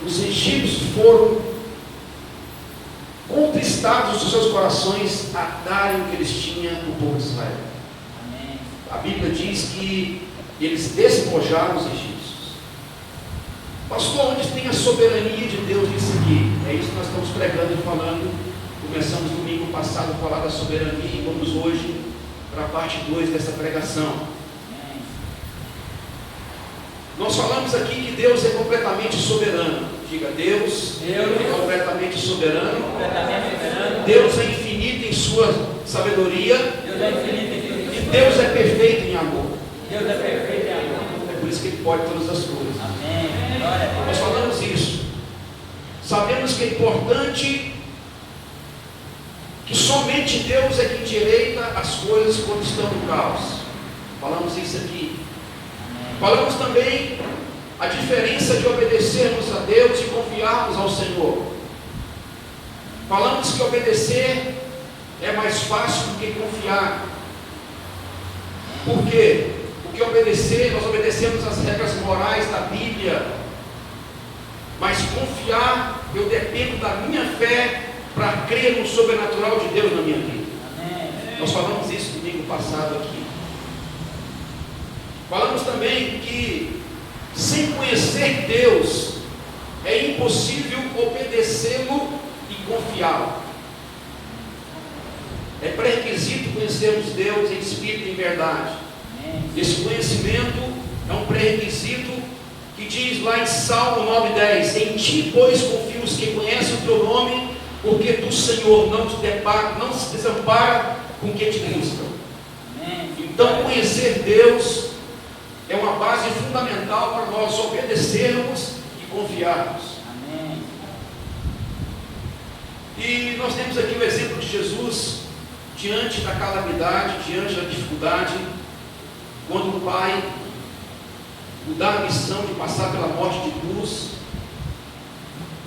os egípcios foram contristados dos seus corações a darem o que eles tinham do povo de Israel. Amém. A Bíblia diz que eles despojaram os egípcios. Pastor, onde tem a soberania de Deus nisso aqui? É isso que nós estamos pregando e falando. Começamos domingo passado a falar da soberania e vamos hoje para a parte 2 dessa pregação. Amém. Nós falamos aqui que Deus é completamente soberano. Diga, Deus é completamente soberano. Completamente soberano. Deus é infinito em sua sabedoria. Deus é infinito em E Deus é perfeito em amor. Deus é perfeito em amor. É por isso que Ele pode todas as coisas. Amém. Glória a Deus. Nós falamos isso. Sabemos que é importante que somente Deus é quem endireita as coisas quando estão no caos. Falamos isso aqui. Amém. Falamos também a diferença de obedecermos a Deus e confiarmos ao Senhor. Falamos que obedecer é mais fácil do que confiar. Por quê? Porque obedecer, nós obedecemos as regras morais da Bíblia, mas confiar, eu dependo da minha fé para crer no sobrenatural de Deus na minha vida. Amém. Nós falamos isso domingo passado aqui. Falamos também que sem conhecer Deus é impossível obedecê-lo e confiá-lo. É pré-requisito conhecermos Deus em espírito e em verdade. Amém. Esse conhecimento é um pré-requisito que diz lá em Salmo 9:10: em ti, pois, confio os que conhecem o teu nome, porque tu, Senhor, não se desampara com quem te buscam. Amém. Então, conhecer Deus é uma base fundamental para nós obedecermos e confiarmos. Amém. E nós temos aqui o exemplo de Jesus diante da calamidade, diante da dificuldade, quando o Pai o dá a missão de passar pela morte de cruz,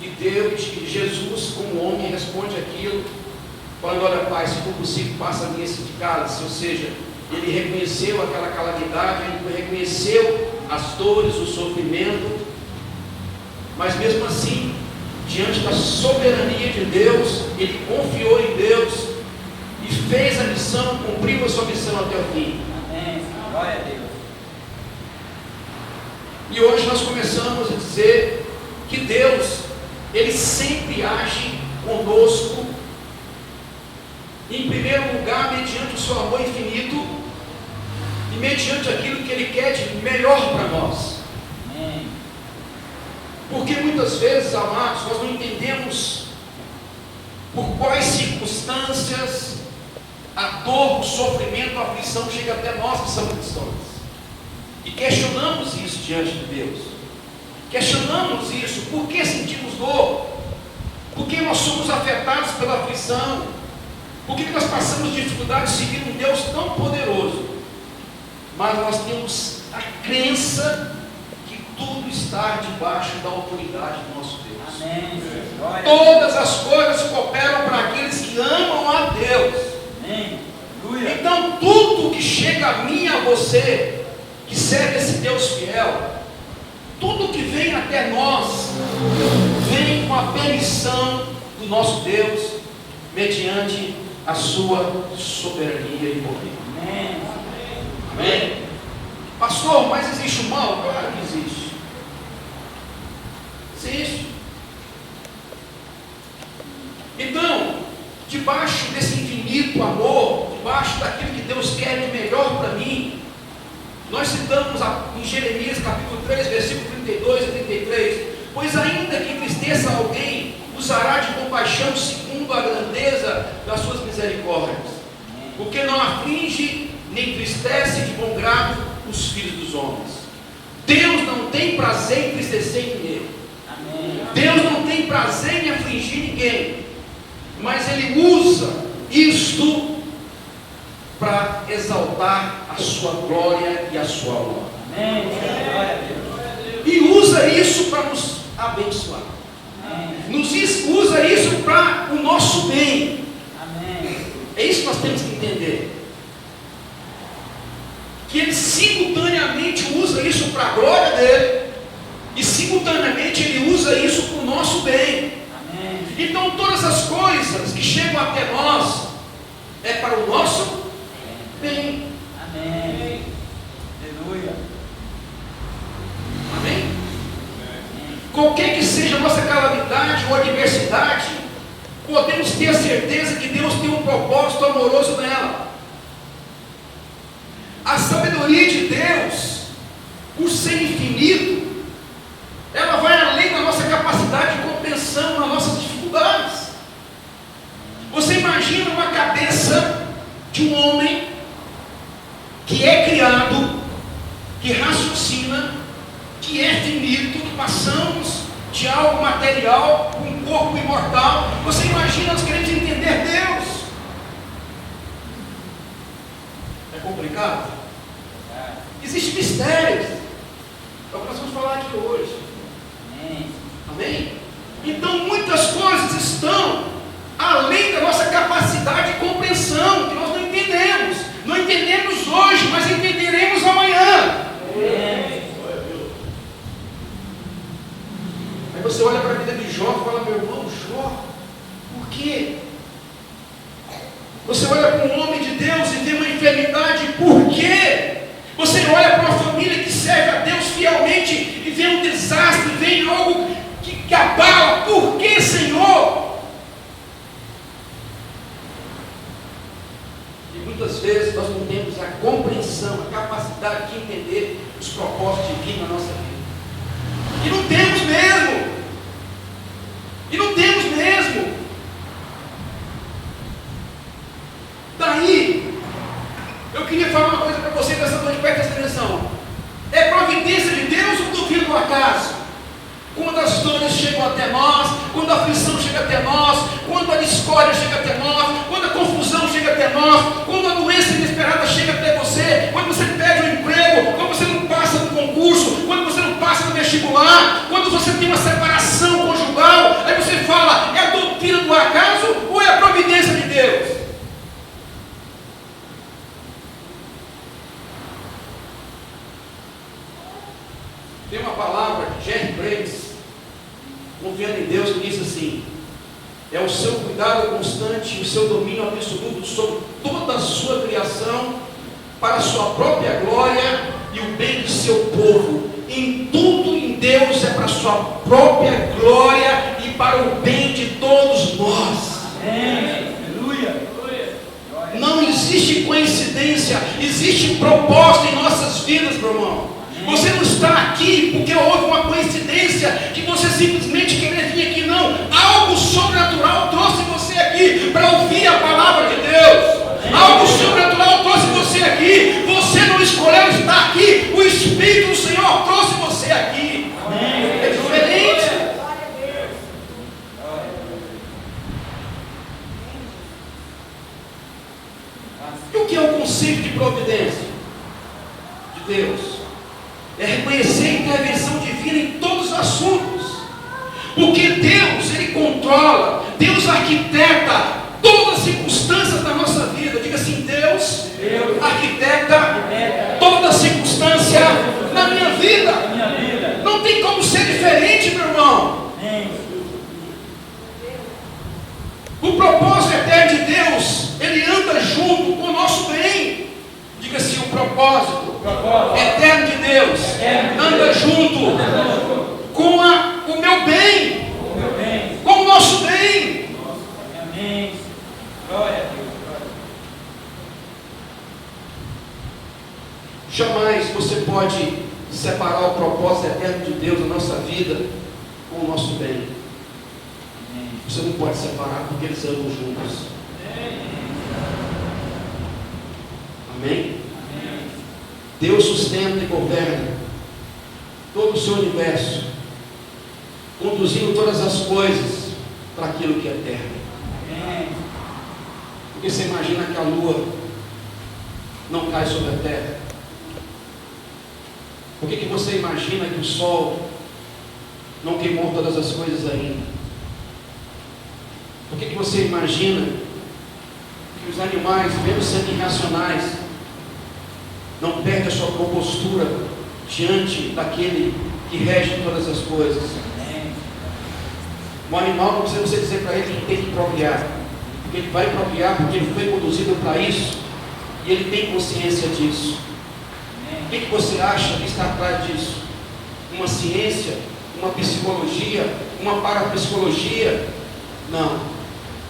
e Deus, e Jesus, como homem, responde aquilo, falando: olha, Pai, se for possível, passa a mim esse cálice. Ou seja, ele reconheceu aquela calamidade, ele reconheceu as dores, o sofrimento, mas mesmo assim, diante da soberania de Deus, ele confiou em Deus e fez a missão, cumpriu a sua missão até o fim. Amém. Glória a Deus. E hoje nós começamos a dizer que Deus, Ele sempre age conosco, em primeiro lugar, mediante o seu amor infinito e mediante aquilo que Ele quer de melhor para nós. Amém. Porque muitas vezes, amados, nós não entendemos por quais circunstâncias a dor, o sofrimento, a aflição chega até nós que somos cristãos. E questionamos isso diante de Deus. Questionamos isso. Por que sentimos dor? Por que nós somos afetados pela aflição? Por que nós passamos dificuldade seguindo um Deus tão poderoso? Mas nós temos a crença que tudo está debaixo da autoridade do nosso Deus. Amém. Glória a Todas as coisas cooperam para aqueles que amam a Deus. Deus. Amém. Aleluia. Então tudo que chega a mim e a você, que serve esse Deus fiel, tudo que vem até nós, vem com a permissão do nosso Deus, mediante a sua soberania e poder. Amém. Amém? Pastor, mas existe o mal? Claro que existe. Existe. Então, debaixo desse infinito amor, debaixo daquilo que Deus quer de melhor para mim, nós citamos em Jeremias capítulo 3, versículo 32 e 33: pois ainda que entristeça alguém, usará de compaixão segundo a grandeza das suas misericórdias, porque não aflige nem entristece de bom grado os filhos dos homens. Deus não tem prazer em entristecer ninguém. Amém. Deus não tem prazer em afligir ninguém, mas Ele usa isto para exaltar a sua glória e a sua honra. Amém. Glória a Deus. E usa isso para nos abençoar. Amém. Usa isso para o nosso bem. Amém. É isso que nós temos que entender. Que Ele simultaneamente usa isso para a glória dele, e simultaneamente Ele usa isso Então todas as coisas que chegam até nós é para o nosso bem. Amém. Aleluia. Amém? Qualquer que seja a nossa calamidade ou adversidade, podemos ter a certeza que Deus tem um propósito amoroso nela. A sabedoria de Deus, por ser infinito, ela vai além da nossa capacidade de compreensão nas nossas dificuldades. Você imagina uma cabeça de um homem que é criado, que raciocina, que é finito, que passamos de algo material para um corpo imortal. Você imagina nós queremos entender Deus? É complicado? Existem mistérios. É o que nós vamos falar aqui hoje. Amém? Então muitas coisas estão além da nossa capacidade de compreensão, que nós não entendemos. Não entendemos hoje, mas entenderemos amanhã. Aí você olha para a vida de Jó e fala: meu irmão, Jó, por quê? Você olha para um homem de Deus e tem uma enfermidade, por quê? Você olha para uma família que serve a Deus fielmente e vem um desastre, vem algo que abala, por que, Senhor? E muitas vezes nós não temos a compreensão, a capacidade de entender os propósitos divinos na nossa vida. E não temos mesmo. E não temos mesmo. Daí, eu queria falar uma coisa para você nessa noite, perto dessa direção. É providência de Deus ou duvido do acaso? Quando as dores chegam até nós, quando a aflição chega até nós, quando a discórdia chega até nós, quando a confusão chega até nós, quando a doença inesperada chega até você, quando você perde um emprego, quando você não passa no concurso, quando você não passa no vestibular, quando você tem uma separação conjugal, aí você fala: é a doutrina do acaso ou é a providência de Deus? Tem uma palavra de Jerry Bridges, confiando em Deus, que diz assim: é o seu cuidado constante, o seu domínio absoluto sobre toda a sua criação, para a sua própria glória e o bem do seu povo. Em tudo em Deus é para a sua própria glória e para o bem de todos nós. Aleluia. Não existe coincidência, existe propósito em nossas vidas, meu irmão. Você não está aqui porque houve uma coincidência que você simplesmente querer vir aqui, não. Algo sobrenatural trouxe você aqui para ouvir a palavra de Deus. Algo sobrenatural trouxe você aqui. Você não escolheu estar aqui. O Espírito do Senhor trouxe você aqui. É diferente. E o que é o conceito de providência de Deus? É reconhecer a intervenção divina em todos os assuntos, porque Deus, Ele controla, Deus arquiteta todas as circunstâncias da nossa vida. Diga assim: Deus arquiteta toda circunstância na minha vida. Não tem como ser diferente, meu irmão. O propósito eterno de Deus, Ele anda junto com o nosso bem. Diga assim: o propósito eterno de Deus anda junto com o meu bem, com o nosso bem. Amém. Glória a Deus. Jamais você pode separar o propósito eterno de Deus na nossa vida com o nosso bem. Você não pode separar, porque eles andam juntos. Amém? Deus sustenta e governa todo o seu universo, conduzindo todas as coisas para aquilo que é eterno. Porque você imagina que a lua não cai sobre a terra? Por que você imagina que o sol não queimou todas as coisas ainda? Por que você imagina que os animais, mesmo sendo irracionais, não perdem a sua compostura diante daquele que rege todas as coisas? Um animal não precisa você dizer para ele que tem que procriar. Porque ele vai procriar porque ele foi conduzido para isso. E ele tem consciência disso. O que você acha que está atrás disso? Uma ciência? Uma psicologia? Uma parapsicologia? Não.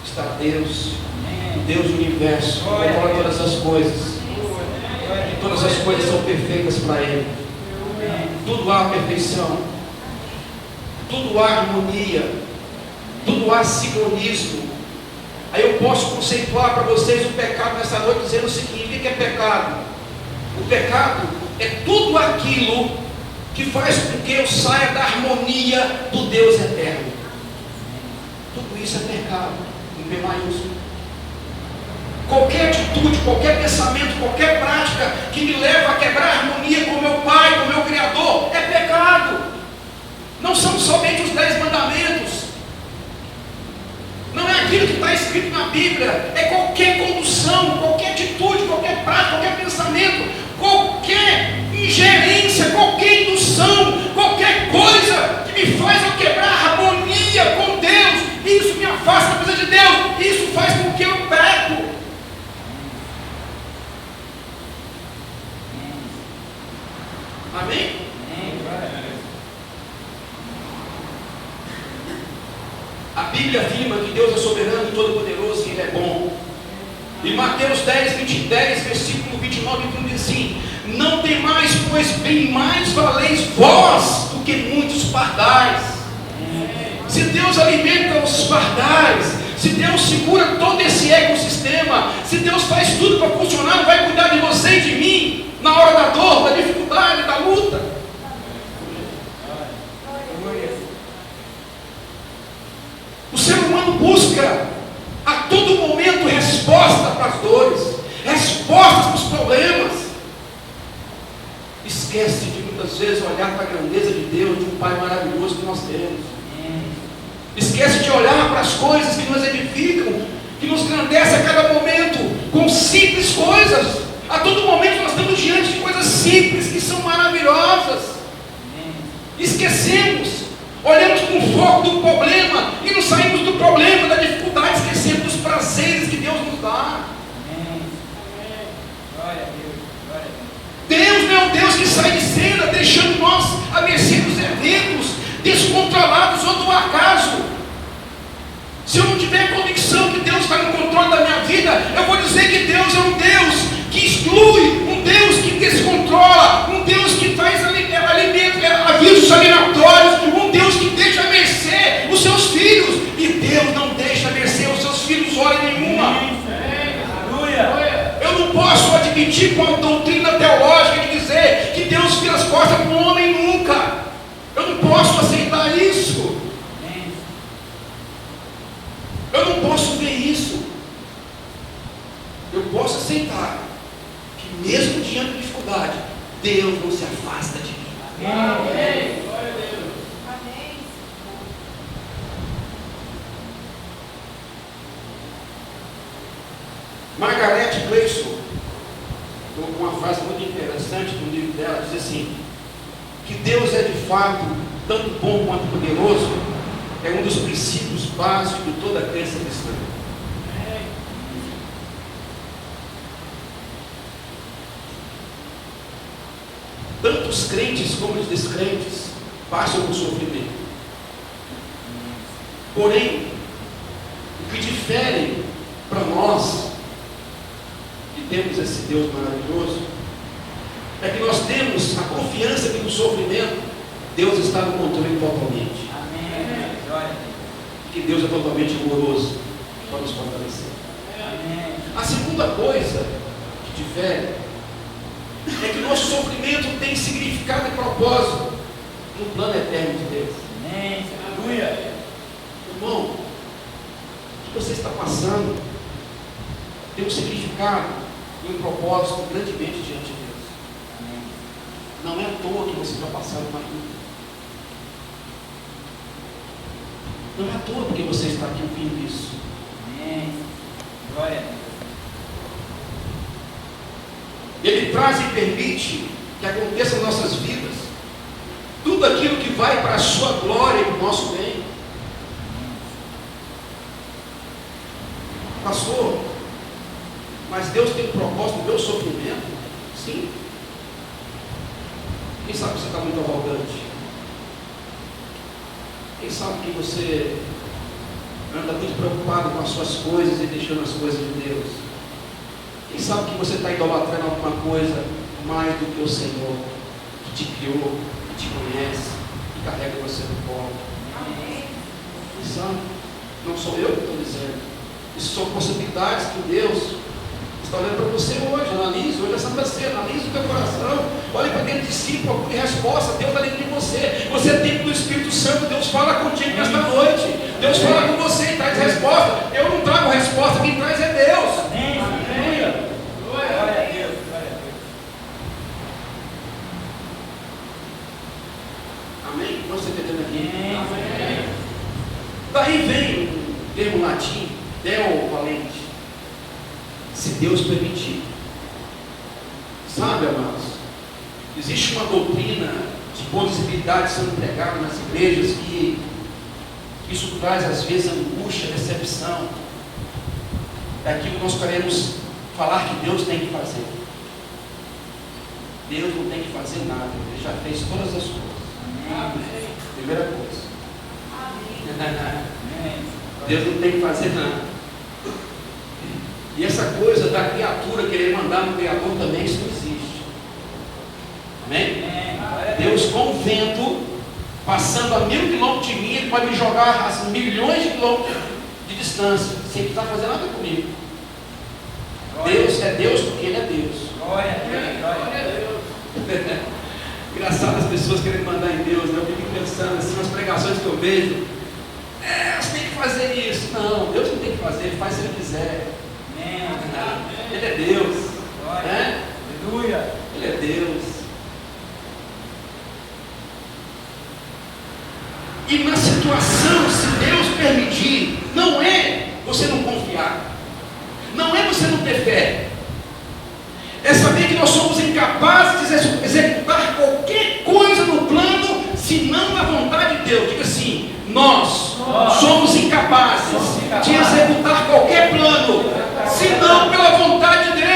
Está Deus. O Deus do universo. Que controla todas as coisas. E todas as coisas são perfeitas para Ele. Tudo há perfeição. Tudo há harmonia. Tudo há sincronismo. Aí eu posso conceituar para vocês o pecado nessa noite dizendo o seguinte: o que é pecado? O pecado é tudo aquilo que faz com que eu saia da harmonia do Deus eterno. Tudo isso é pecado, com P maiúsculo. Qualquer atitude, qualquer pensamento, qualquer prática que me leva a quebrar a harmonia com meu Pai, com meu Criador, é pecado. Não são somente os 10 mandamentos. Não é aquilo que está escrito na Bíblia. É qualquer condução, qualquer atitude, qualquer prática, qualquer pensamento, qualquer ingerência, qualquer indução, qualquer coisa que me faz eu quebrar a harmonia com Deus. Isso me afasta da presença de Deus. Isso faz com que eu peco. Amém? A Bíblia afirma que Deus é soberano e todo-poderoso e Ele é bom. E Mateus 10, versículo 29 e 30 diz assim: não temais, pois bem mais valeis vós do que muitos pardais. Se Deus alimenta os pardais, se Deus segura todo esse ecossistema, se Deus faz tudo para funcionar, vai cuidar de você e de mim na hora da dor, da dificuldade, da luta. O ser humano busca a todo momento resposta para as dores, respostas para os problemas. Esquece de muitas vezes olhar para a grandeza de Deus, de um Pai maravilhoso que nós temos. Esquece de olhar para as coisas que nos edificam, que nos engrandecem a cada momento, com simples coisas. A todo momento nós estamos diante de coisas simples que são maravilhosas. Esquecemos, olhamos com o foco do problema e não saímos do problema, da dificuldade, esquecemos dos prazeres que Deus nos dá. Deus não é um Deus que sai de cena, deixando nós à mercê dos eventos descontrolados ou do acaso. Se eu não tiver convicção que Deus está no controle da minha vida, eu vou dizer que Deus é um Deus que exclui, um Deus que descontrola, um Deus que faz avisos aleatórios, um Deus que deixa a mercê os seus filhos. E Deus não deixa a mercê os seus filhos hora nenhuma. Eu não posso admitir com a doutrina teológica de dizer que Deus vira as costas para o homem nunca. Eu não posso aceitar isso. Eu não posso ver isso. Eu posso aceitar que mesmo diante da dificuldade, Deus não se afasta de mim. Amém. Glória a Deus. Amém. Margaret Clayson colocou uma frase muito interessante no livro dela, diz assim: que Deus é de fato tanto bom quanto poderoso, é um dos princípios básicos de toda a crença cristã. Tanto os crentes como os descrentes passam por sofrimento. Porém, o que difere para nós, que temos esse Deus maravilhoso, é que nós temos a confiança que no sofrimento Deus está no controle totalmente. Amém. Que Deus é totalmente amoroso para nos fortalecer. Amém. A segunda coisa que difere é que nosso sofrimento tem significado e propósito no plano eterno de Deus. Amém. Aleluia. Irmão, o que você está passando tem um significado e um propósito grandemente diante de Deus. Amém. Não é à toa que você está passando uma luta. Não é à toa porque você está aqui ouvindo isso. Amém. Glória a Deus. Ele traz e permite que aconteça em nossas vidas tudo aquilo que vai para a sua glória e para o nosso bem. Pastor, mas Deus tem um propósito no meu sofrimento? Sim. Quem sabe que você está muito arrogante? Quem sabe que você anda muito preocupado com as suas coisas e deixando as coisas de Deus? Quem sabe que você está idolatrando alguma coisa mais do que o Senhor, que te criou, que te conhece, que carrega você no colo? Quem sabe? Não sou eu que estou dizendo. Isso são possibilidades que Deus está olhando para você hoje. Analise, hoje é Santa Ceia, analise o teu coração, olhe para dentro de si, procure resposta. Deus está dentro de você. Você é templo do Espírito Santo. Deus fala contigo nesta noite. Deus fala com você e traz resposta. Eu não trago resposta, quem traz é Deus. Amém. Glória a Deus. Amém? Você está entendendo aqui? Amém. Daí vem o termo latim, Deo valente. Se Deus permitir. Sabe, amados? Existe uma doutrina de possibilidades sendo pregada nas igrejas que isso traz às vezes angústia, decepção daquilo que nós queremos falar que Deus tem que fazer. Deus não tem que fazer nada, Ele já fez todas as coisas. Amém. Primeira coisa. Amém. Deus não tem que fazer nada. E essa coisa da criatura querer mandar no Criador também, isso não existe. Amém? Deus com o vento, passando a 1000 quilômetros de mim, Ele pode me jogar a milhões de quilômetros de distância, sem precisar fazer nada comigo. Deus é Deus porque Ele é Deus. Glória a Deus. Engraçado as pessoas querem mandar em Deus, né? Eu fico pensando assim, nas pregações que eu vejo. Você tem que fazer isso. Não, Deus não tem que fazer, Ele faz se Ele quiser. Ele é Deus. Né? Aleluia. Ele é Deus. E na situação, se Deus permitir, não é você não confiar, não é você não ter fé, é saber que nós somos incapazes de executar qualquer coisa no plano, se não na vontade de Deus. Diga assim: nós somos incapazes de executar qualquer plano, se não pela vontade de Deus.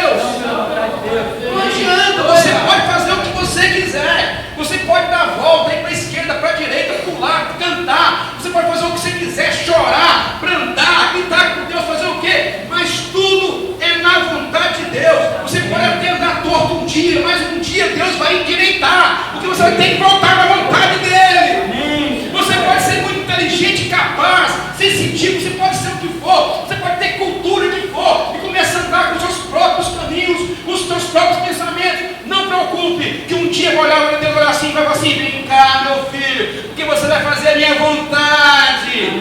Não adianta, você pode fazer o que você quiser, você pode dar a volta, ir para a esquerda, para a direita, pular, cantar, você pode fazer o que você quiser, chorar, brandar, gritar com Deus, fazer o quê? Mas tudo é na vontade de Deus. Você pode até andar torto um dia, mas um dia Deus vai endireitar, porque você vai ter que voltar na vontade dEle. Você pode ser muito inteligente, capaz, sensitivo, você pode ser o que for, você pode ter cultura, o que for, e começa a andar com os seus próprios caminhos, com os seus próprios pensamentos. Não preocupe, que um dia vai olhar, Deus vai olhar assim, vai falar assim: vem cá, meu filho, porque você vai fazer a minha vontade.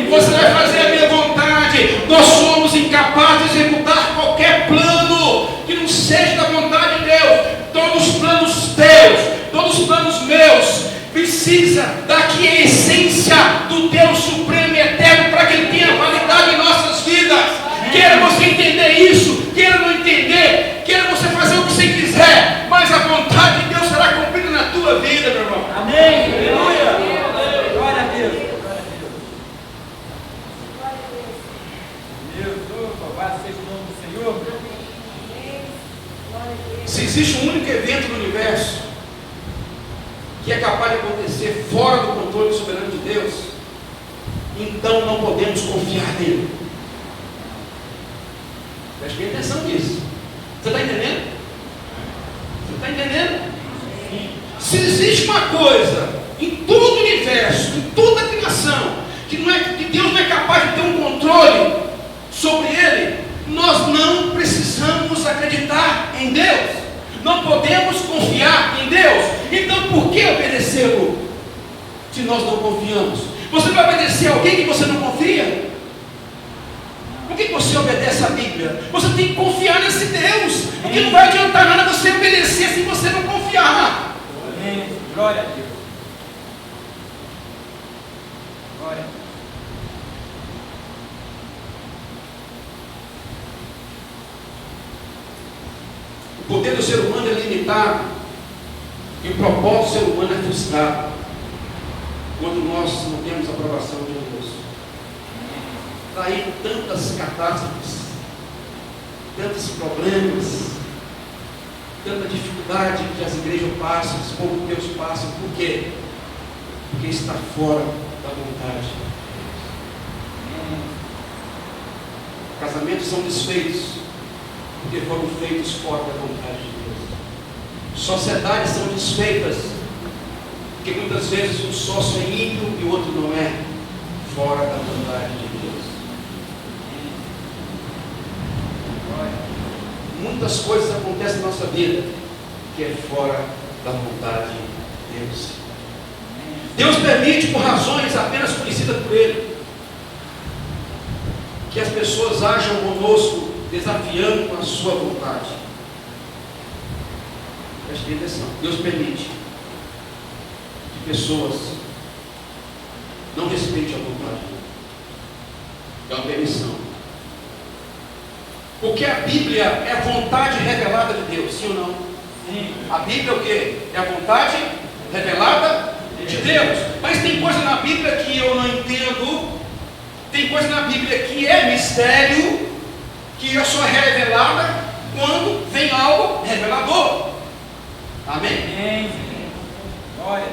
Você vai fazer a minha vontade. Nós somos incapazes de executar qualquer plano que não seja da vontade de Deus. Todos os planos teus, todos os planos meus, precisa daqui a essência do Deus supremo e eterno, para que Ele tenha validade em nossas vidas. Queira você entender isso, queira não entender, queira você fazer o que você quiser, mas a vontade de Deus será cumprida na tua vida, meu irmão. Amém. Aleluia. Glória a Deus. Louvado seja o nome do Senhor. Se existe um único evento no universo que é capaz de acontecer fora do controle soberano de Deus, então não podemos confiar nele. Preste bem atenção nisso. Você está entendendo? Você está entendendo? Se existe uma coisa em todo o universo, em toda a criação, que Deus não é capaz de ter um controle sobre ele, nós não precisamos acreditar em Deus. Não podemos confiar em Deus. Então por que obedecê-lo se nós não confiamos? Você vai obedecer a alguém que você não confia? Por que você obedece a Bíblia? Você tem que confiar nesse Deus, porque não vai adiantar nada você obedecer se você não confiar. Amém. Glória a Deus. Glória a Deus. O poder do ser humano é limitado e o propósito do ser humano é frustrado quando nós não temos a aprovação de Deus. traído tantas catástrofes, tantos problemas, tanta dificuldade que as igrejas passam, os povos de Deus passam. Por quê? Porque está fora da vontade. Casamentos são desfeitos porque foram feitos fora da vontade de Deus. Sociedades são desfeitas porque muitas vezes um sócio é ímpio e o outro não é, fora da vontade de Deus. Muitas coisas acontecem na nossa vida que é fora da vontade de Deus. Deus permite, por razões apenas conhecidas por Ele, que as pessoas ajam conosco desafiando a sua vontade. Preste atenção. Deus permite que pessoas não respeitem a vontade dele. É uma permissão. Porque a Bíblia é a vontade revelada de Deus, sim ou não? Sim. A Bíblia é o quê? É a vontade revelada de Deus. Mas tem coisa na Bíblia que eu não entendo. Tem coisa na Bíblia que é mistério, que só é revelada quando vem algo revelador. Amém? Amém. Glória.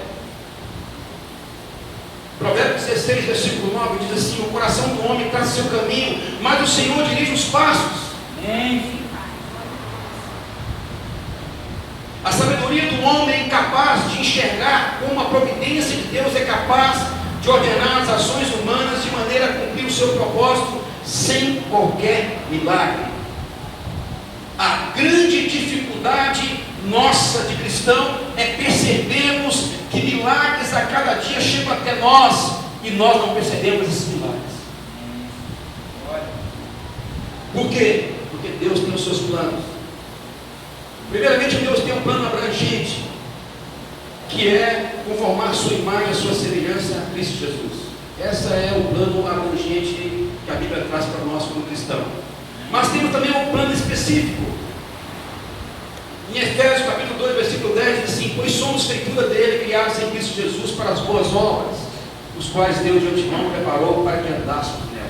Provérbios 16, versículo 9 diz assim: o coração do homem traça seu caminho, mas o Senhor dirige os passos. Amém. A sabedoria do homem é incapaz de enxergar como a providência de Deus é capaz de ordenar as ações humanas de maneira a cumprir o seu propósito sem qualquer milagre. A grande dificuldade nossa de cristão é percebermos que milagres a cada dia chegam até nós e nós não percebemos esses milagres. Por quê? Porque Deus tem os seus planos. Primeiramente, Deus tem um plano abrangente, que é conformar a sua imagem, a sua semelhança a Cristo Jesus. Esse é o plano abrangente que a Bíblia traz para nós como cristão. Mas temos também um plano específico. Em Efésios capítulo 2, versículo 10, diz assim: pois somos feitura dele, criados em Cristo Jesus para as boas obras, os quais Deus de antemão preparou para que andássemos nela.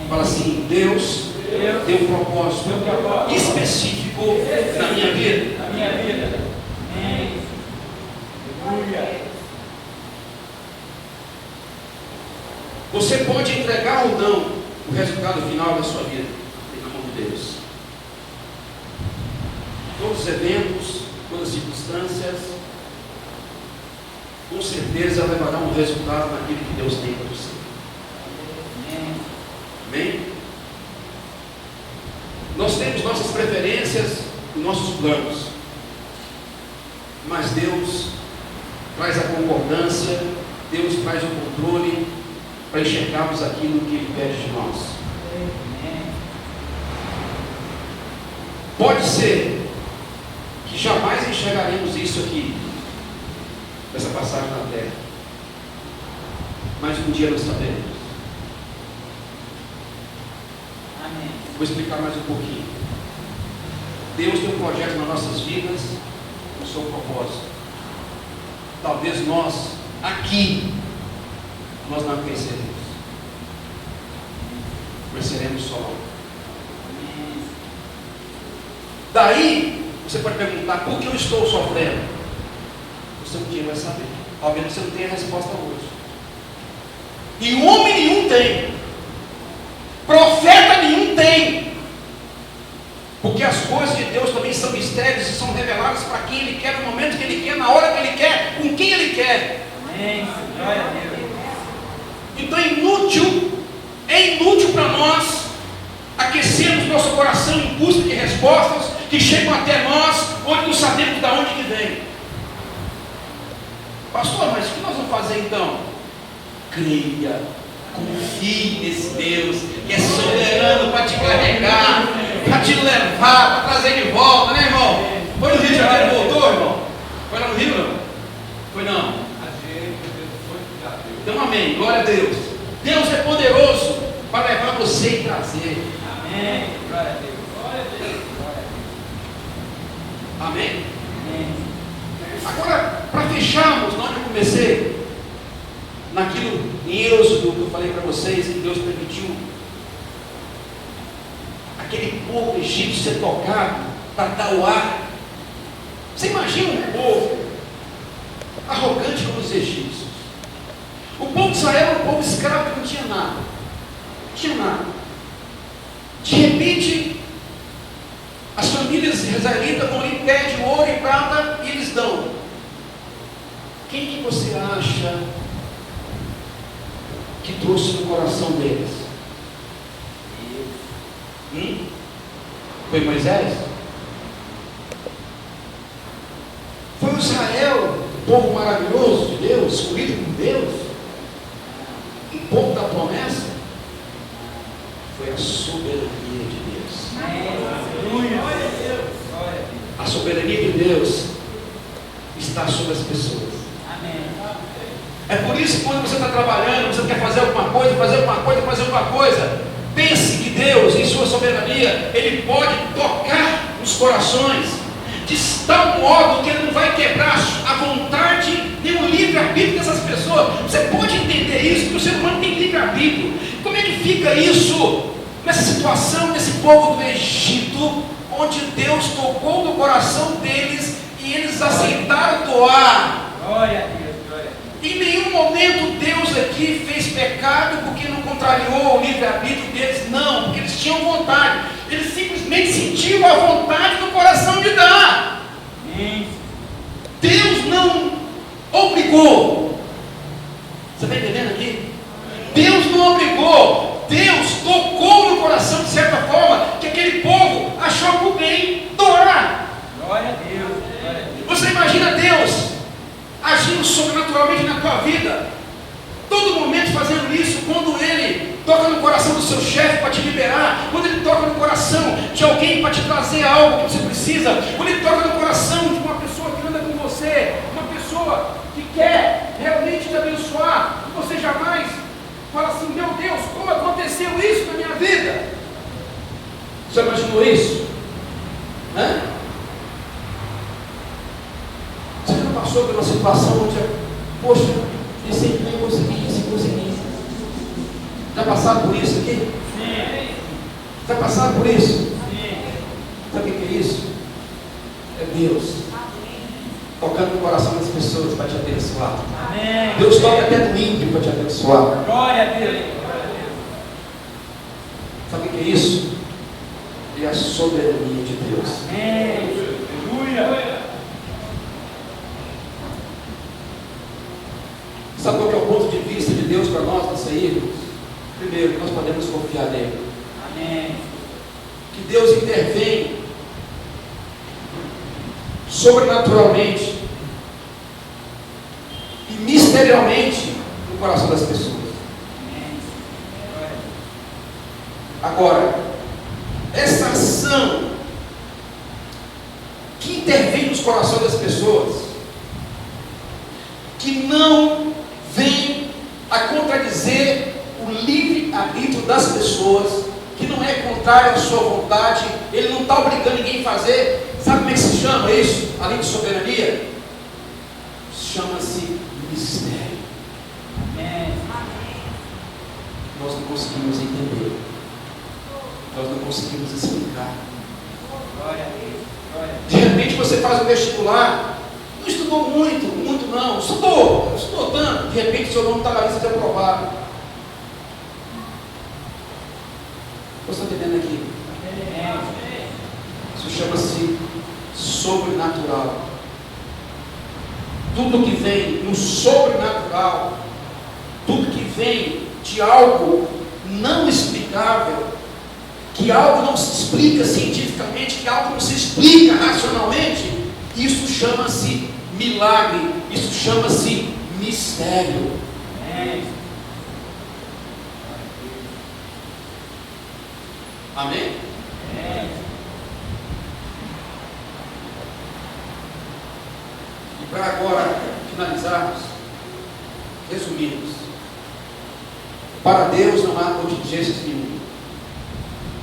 Fala assim: Deus tem um propósito específico na minha vida. Amém. Você pode entregar ou não o resultado final da sua vida na mão de Deus. Todos os eventos, todas as circunstâncias, com certeza levarão um resultado naquilo que Deus tem para você. Amém? Nós temos nossas preferências e nossos planos, mas Deus traz a concordância, Deus traz o controle para enxergarmos aquilo que Ele pede de nós. Pode ser que jamais enxergaremos isso aqui, essa passagem na terra, mas um dia nós saberemos. Amém. Vou explicar mais um pouquinho. Deus tem um projeto nas nossas vidas, com o seu propósito. Talvez nós, aqui, nós não conheceremos. Conheceremos só lá. Daí, você pode perguntar: por que eu estou sofrendo? Você um dia vai saber. Talvez você não tenha a resposta hoje. E homem nenhum tem. Profeta nenhum tem. Porque as coisas de Deus também são mistérios e são reveladas para quem Ele quer, no momento que Ele quer, na hora que Ele quer, com quem Ele quer. Amém. Glória a Deus. Então é inútil para nós aquecermos nosso coração em busca de respostas que chegam até nós, onde não sabemos de onde que vem. Pastor, mas o que nós vamos fazer então? Creia, confie nesse Deus que é soberano para te carregar, para te levar, para trazer de volta, né, irmão? Foi no Rio de Janeiro, voltou, irmão? Foi lá no Rio, não? Foi não? Então, amém, glória a Deus. Deus é poderoso para levar você e trazer. Amém, glória a Deus. Glória a Deus. Amém? Amém. Agora, para fecharmos, na hora que eu comecei, naquilo em Êxodo que eu falei para vocês, que Deus permitiu aquele povo egípcio ser tocado para dar o ar. Você imagina um povo arrogante como os egípcios. O povo de Israel era um povo escravo que não tinha nada. Não tinha nada. De repente, as famílias israelitas vão ali, pedem ouro e prata e eles dão. Quem que você acha que trouxe no coração deles? Foi Moisés? Foi o Israel, o povo maravilhoso de Deus, escolhido por Deus, o povo da promessa? Foi a soberania de Deus. A soberania de Deus está sobre as pessoas. É por isso que quando você está trabalhando, você quer fazer alguma coisa, pense que Deus, em sua soberania, Ele pode tocar nos corações de tal modo que Ele não vai quebrar a vontade nem o livre-arbítrio dessas pessoas. Você pode entender isso, que o ser humano tem livre-arbítrio. Como é que fica isso nessa situação desse povo do Egito, onde Deus tocou no coração deles e eles aceitaram doar? Glória a Deus. Em nenhum momento Deus aqui fez pecado porque não contrariou o livre-arbítrio deles, não, porque eles tinham vontade, eles simplesmente sentiam a vontade no coração de dar. Deus não obrigou. Você está entendendo aqui? Deus não obrigou, Deus tocou no coração de certa forma que aquele povo achou por bem doar. Glória a Deus. Você imagina Deus agindo sobrenaturalmente na tua vida, todo momento fazendo isso, quando Ele toca no coração do seu chefe para te liberar, quando Ele toca no coração de alguém para te trazer algo que você precisa, quando Ele toca no coração de uma pessoa que anda com você, uma pessoa que quer realmente te abençoar, e você jamais fala assim: meu Deus, como aconteceu isso na minha vida? Você imaginou isso? Você já passou por uma situação onde, poxa, esse emprego consegui. Já passaram por isso aqui? Sim. Já passaram por isso? Sim. Sabe o que é isso? É Deus tocando no coração das pessoas para te abençoar. Amém. Deus toca até no ímpio para te abençoar. Glória a Deus. Sabe o que é isso? É a soberania de Deus. Amém. Aleluia. Sabe qual que é o ponto de vista de Deus para nós nessa ilha? Primeiro, que nós podemos confiar nele. Amém. Que Deus intervém sobrenaturalmente e misteriosamente no coração das pessoas. Agora, essa ação que intervém nos corações das pessoas, que não vem a contradizer o livre-arbítrio das pessoas, que não é contrário à sua vontade, Ele não está obrigando ninguém a fazer. Sabe como é que se chama isso, além de soberania? Chama-se mistério. Amém. Nós não conseguimos entender, nós não conseguimos explicar. Glória a Deus. Glória a Deus. De repente você faz um vestibular, não estudou muito não, estudou tanto, de repente seu nome está na lista de aprovado. Você está entendendo aqui? Isso chama-se sobrenatural. Tudo que vem no sobrenatural, tudo que vem de algo não explicável, que algo não se explica cientificamente, que algo não se explica racionalmente, isso chama-se milagre, isso chama-se mistério. Amém? E para agora finalizarmos, resumimos: para Deus não há contingências nenhuma.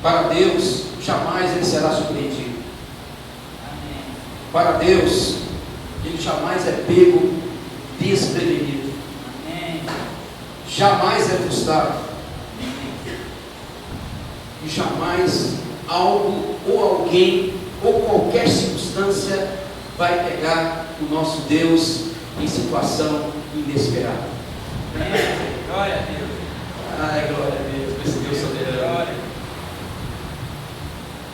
Para Deus jamais Ele será surpreendido. Para Deus Ele jamais é pego desprevenido. jamais é frustrado. E jamais algo ou alguém ou qualquer circunstância vai pegar o nosso Deus em situação inesperada. Glória a Deus. Ai, glória a Deus, esse Deus soberano. Glória.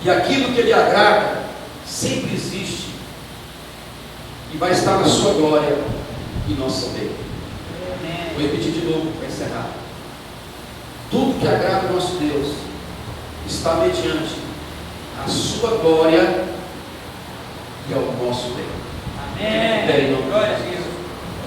E aquilo que Ele agrada sempre existe e vai estar na sua glória e nosso bem. Vou repetir de novo para encerrar. Tudo que agrada o nosso Deus está mediante a sua glória e ao nosso bem. Amém. Bem, não. Glória a Deus.